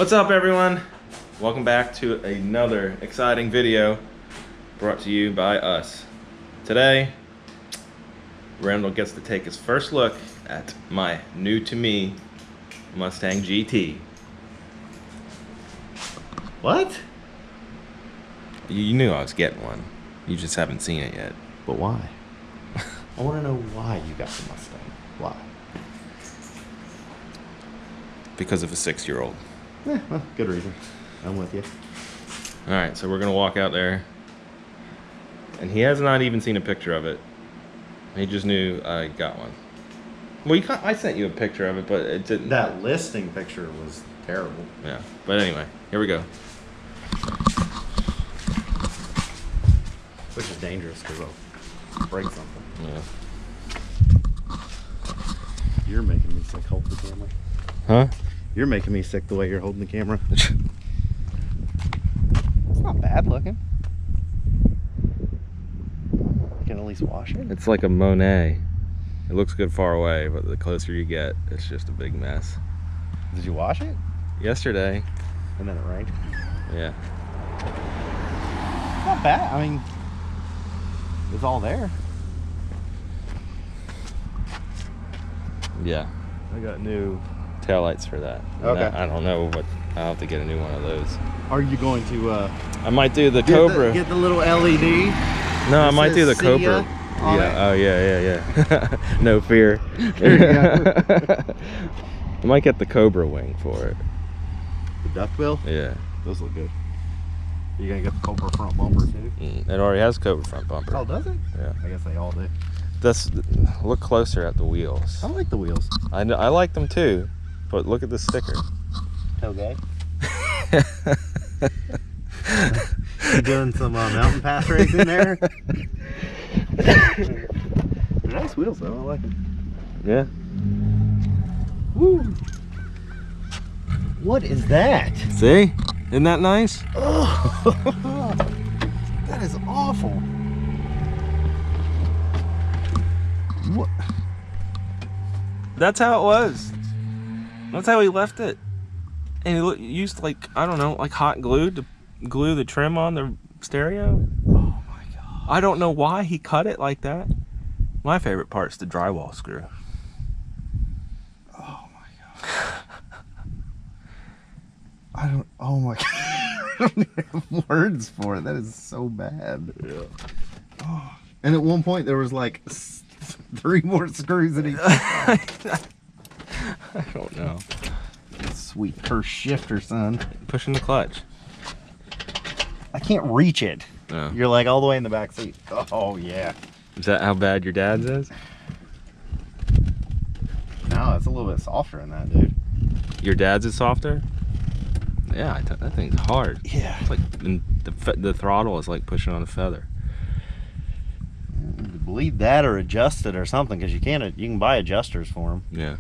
What's up, everyone? Welcome back to another exciting video brought to you by us. Today, Randall gets to take his first look at my new to me Mustang GT. What? You knew I was getting one. You just haven't seen it yet. But why? I want to know why you got the Mustang. Why? Because of a 6-year-old. Yeah, well, good reason. I'm with you. Alright, so we're gonna walk out there. And he has not even seen a picture of it. He just knew I got one. Well, I sent you a picture of it, but it didn't. That listing picture was terrible. Yeah, but anyway, here we go. Which is dangerous because I'll break something. Yeah. You're making me sick holding the camera. Huh? You're making me sick the way you're holding the camera. It's not bad looking. You can at least wash it. It's like a Monet. It looks good far away, but the closer you get, it's just a big mess. Did you wash it? Yesterday. And then it rained? Yeah. Not bad. I mean, it's all there. Yeah. I got new taillights for that. Okay. I don't know, but I'll have to get a new one of those. Are you going to I might do the Cobra. Get the little LED? No, I might do the "See ya" Cobra. on Yeah. it? Oh yeah. No fear. There you go. I might get the Cobra wing for it. The duckbill? Yeah. Those look good. You gonna get the Cobra front bumper too? It already has Cobra front bumper. Oh, does it? Yeah. I guess they all do. Look closer at the wheels. I like the wheels. I like them too, but look at the sticker. Okay. You doing some mountain pass racing there? They're nice wheels though. I like them. Yeah. Woo! What is that? See? Isn't that nice? Oh, that is awful. What? That's how it was. That's how he left it. And he used like, I don't know, like hot glue to glue the trim on the stereo. Oh my god. I don't know why he cut it like that. My favorite part's the drywall screw. Oh my god. Oh my god. I don't have words for it. That is so bad. Yeah. Oh. And at one point there was like 3 more screws in each side. I don't know. Sweet curse shifter, son. Pushing the clutch. I can't reach it. Oh. You're like all the way in the back seat. Oh yeah. Is that how bad your dad's is? No, it's a little bit softer than that, dude. Your dad's is softer? Yeah, that thing's hard. Yeah. It's like the throttle is like pushing on a feather. Believe that or adjust it or something, because you can buy adjusters for them. Yeah.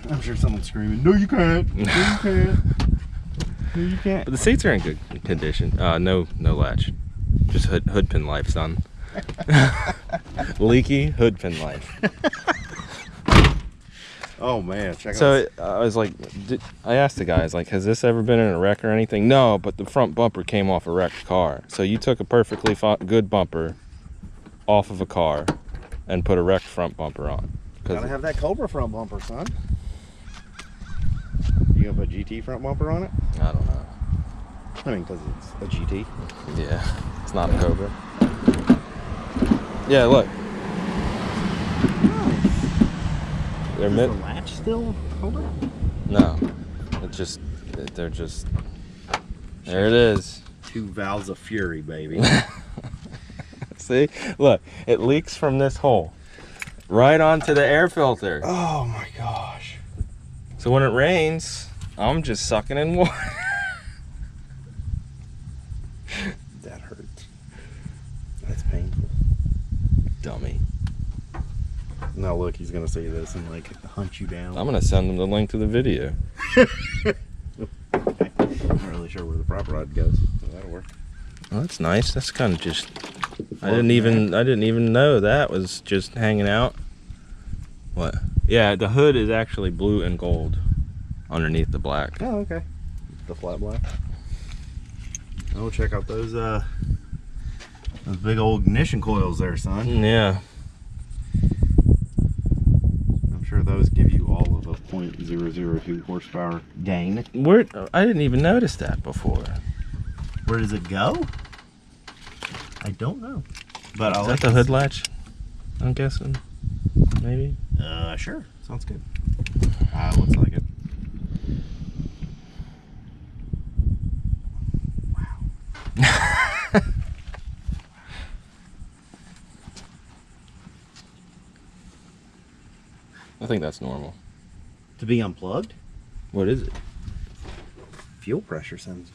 I'm sure someone's screaming, "No, you can't! No, you can't! No, you can't!" But the seats are in good condition. No latch. Just hood pin life, son. Leaky hood pin life. Oh man, check out. So I was like, I asked the guys, like, has this ever been in a wreck or anything? No, but the front bumper came off a wrecked car. So you took a perfectly good bumper off of a car and put a wrecked front bumper on. Gotta have that Cobra front bumper, son. You gonna put GT front bumper on it? I don't know. I mean, because it's a GT. Yeah, it's not a Cobra. Yeah, look. They're Is the latch still Cobra? No, they're just. There it is. 2 valves of fury, baby. See, look, it leaks from this hole right onto the air filter. Oh my gosh. So when it rains, I'm just sucking in water. That hurts. That's painful. Dummy. Now look, he's gonna say this and like hunt you down. I'm gonna send them the link to the video. Okay. I'm not really sure where the prop rod goes. So that'll work. Well, that's nice. That's kind of just. I didn't even know that was just hanging out. What? Yeah, the hood is actually blue and gold. underneath the black. Oh, okay. The flat black. Oh, check out those big old ignition coils there, son. Yeah. I'm sure those give you all of a 0.002 horsepower gain. Where? I didn't even notice that before. Where does it go? I don't know. But Is that the hood latch? I'm guessing. Maybe. Sure. Sounds good. Looks like it. Wow. I think that's normal. To be unplugged? What is it? Fuel pressure sensor.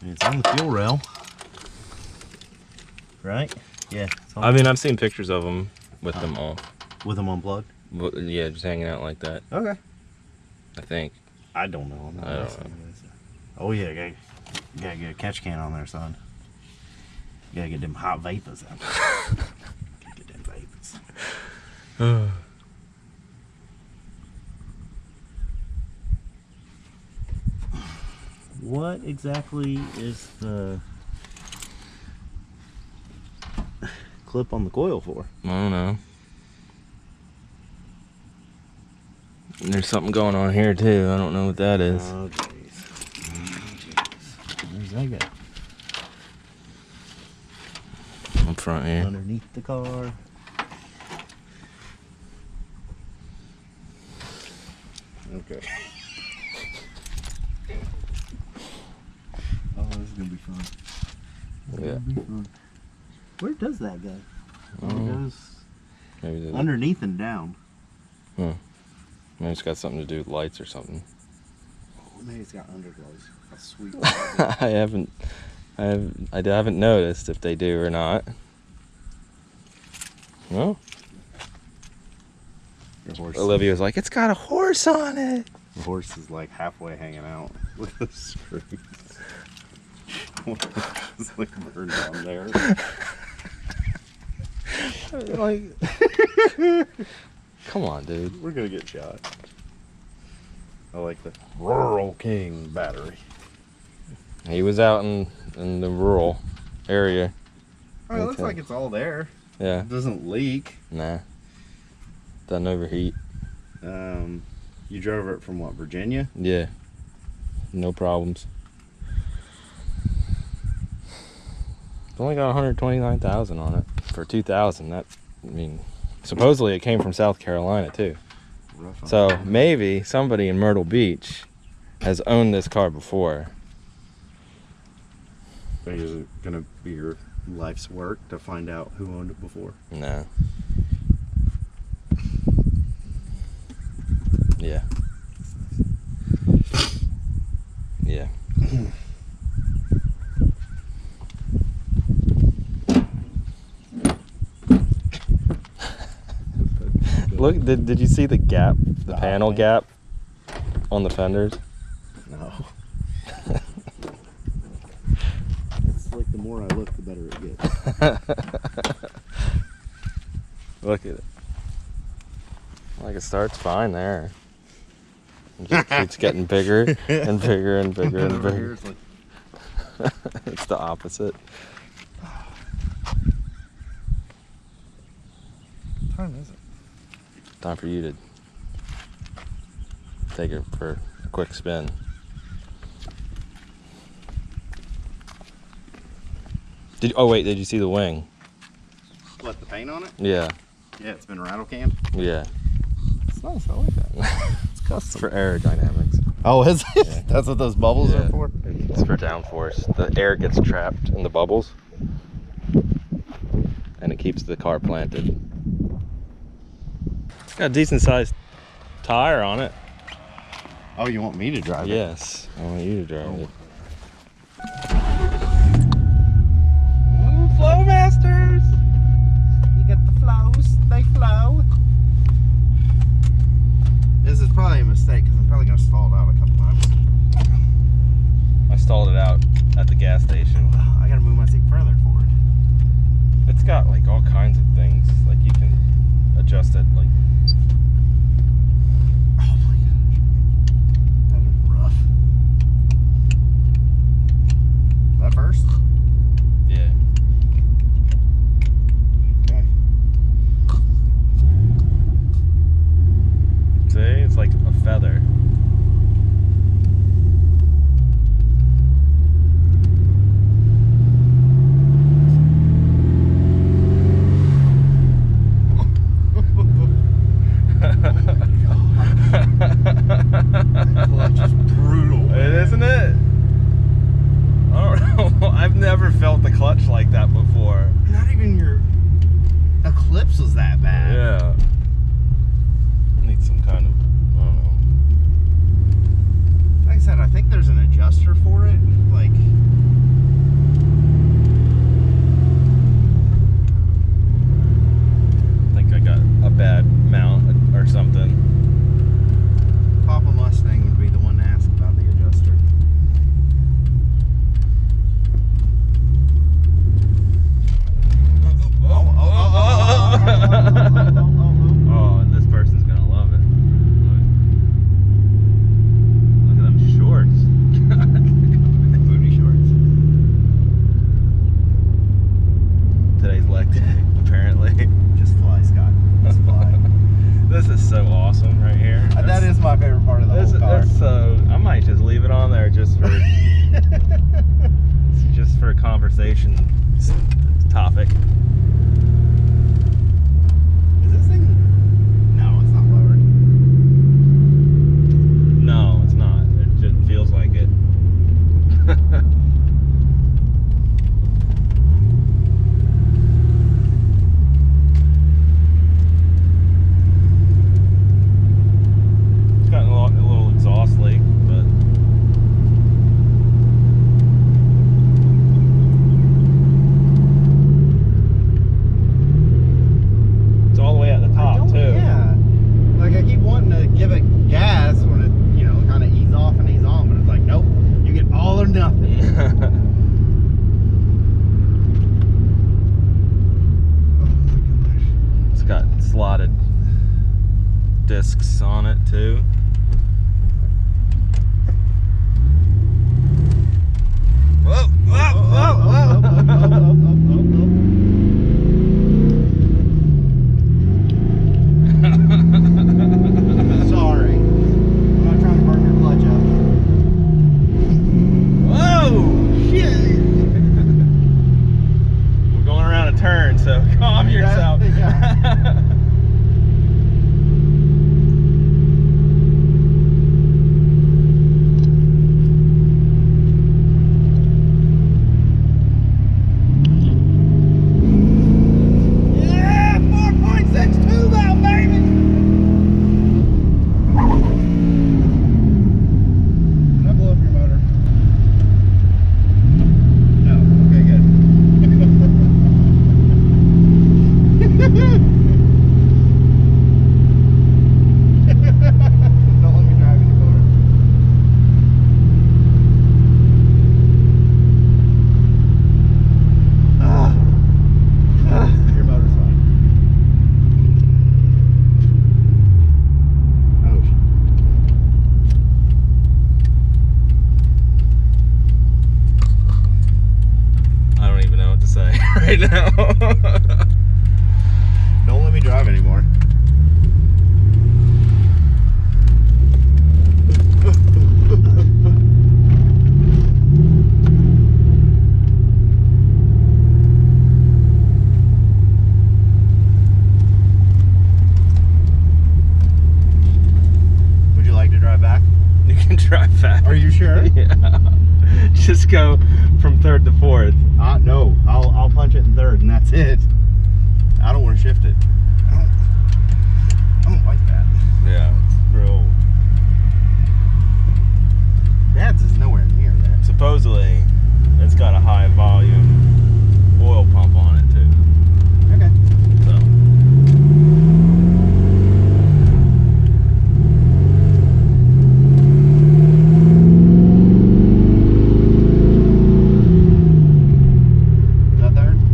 And it's on the fuel rail. Right? Yeah. I mean, I've seen pictures of them with them off. With them unplugged? But, yeah, just hanging out like that. Okay. I think. I don't know. I don't know. Oh yeah, you gotta get a catch can on there, son. You gotta get them hot vapors out. Gotta get them vapors. What exactly is the clip on the coil for? I don't know. And there's something going on here too. I don't know what that is. Oh jeez. Where's that guy? Up front here. Underneath the car. Okay. Oh, this is gonna be fun. Yeah. Be fun. Where does that go? It goes Maybe underneath and down. Maybe it's got something to do with lights or something. Oh, maybe it's got underglows. That's sweet. I haven't noticed if they do or not. Well, Olivia was like, "It's got a horse on it." The horse is like halfway hanging out with the screws. It's like burned on there. Like, come on, dude. We're gonna get shot. I like the Rural King battery. He was out in the rural area. Oh, it looks like it's all there. Yeah. It doesn't leak. Nah. Doesn't overheat. You drove it from what, Virginia? Yeah. No problems. It's only got 129,000 on it for 2,000. That, I mean, supposedly it came from South Carolina too. Rough So on maybe somebody in Myrtle Beach has owned this car before. it. Is it gonna be your life's work to find out who owned it before? No. Yeah. Yeah. Look, did you see the gap, the panel gap on the fenders? No. It's like the more I look, the better it gets. Look at it. Like it starts fine there. It just keeps getting bigger and bigger and bigger and Over bigger. here it's like, It's the opposite. what time is it? Time for you to take it for a quick spin. Oh wait, did you see the wing? What, the paint on it? Yeah, Yeah, it's been rattle canned. yeah. It's nice, I like that. It's custom. For aerodynamics. Oh, is it? Yeah. That's what those bubbles Yeah. are for? It's for downforce. The air gets trapped in the bubbles and it keeps the car planted. It's got a decent sized tire on it. Oh, you want me to drive it? Yes, I want you to drive Oh. it. Ooh, Flow Masters! You get the flows, they flow. This is probably a mistake because I'm probably going to stall it out a couple times. I stalled it out at the gas station. I got to move my seat further forward. It's got like all kinds of things. Like you can adjust it like never felt the clutch like that before. Not even your Eclipse was that bad. Yeah. Need some kind of, I don't know. Like I said, I think there's an adjuster for it. Like, I think I got a bad mount or something. Papa Mustang would be the one to ask about the adjuster. Oh, this person's gonna love it. Look at them shorts. Booty shorts. Today's leg day, apparently. Just fly, Scott. Just fly. This is so awesome right here. That is my favorite part of the whole car. That's so. I might just leave it on there just for just for a conversation topic. Is this thing? No, it's not lowered. No, it's not. It just feels like it. It's got a little exhaust leak, but it's all the way at the top too. Yeah. Like I keep wanting to give it gas when it, you know, kind of ease off and ease on, but it's like, nope, you get all or nothing. Oh my gosh. It's got slotted discs on it too. Whoa, whoa, whoa, Sorry. I'm not trying to burn your clutch up. whoa, shit! We're going around a turn, so calm yourself. Yeah. Yeah, 4.62 now, baby. Can I blow up your motor? No. Okay, good. Don't let me drive anymore. Your motor's fine. Oh, I don't even know what to say right now. don't let me drive anymore. Would you like to drive back? You can drive fast. Are you sure? Yeah. Just go from third to fourth. No. I'll punch it in third, and that's it. I don't want to shift it. I don't like that. Yeah, it's real. Dad's is nowhere near that. Supposedly, it's got a high volume oil pump on it too. Okay. So. Is that third?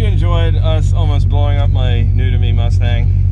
you enjoyed us almost blowing up my new to me Mustang.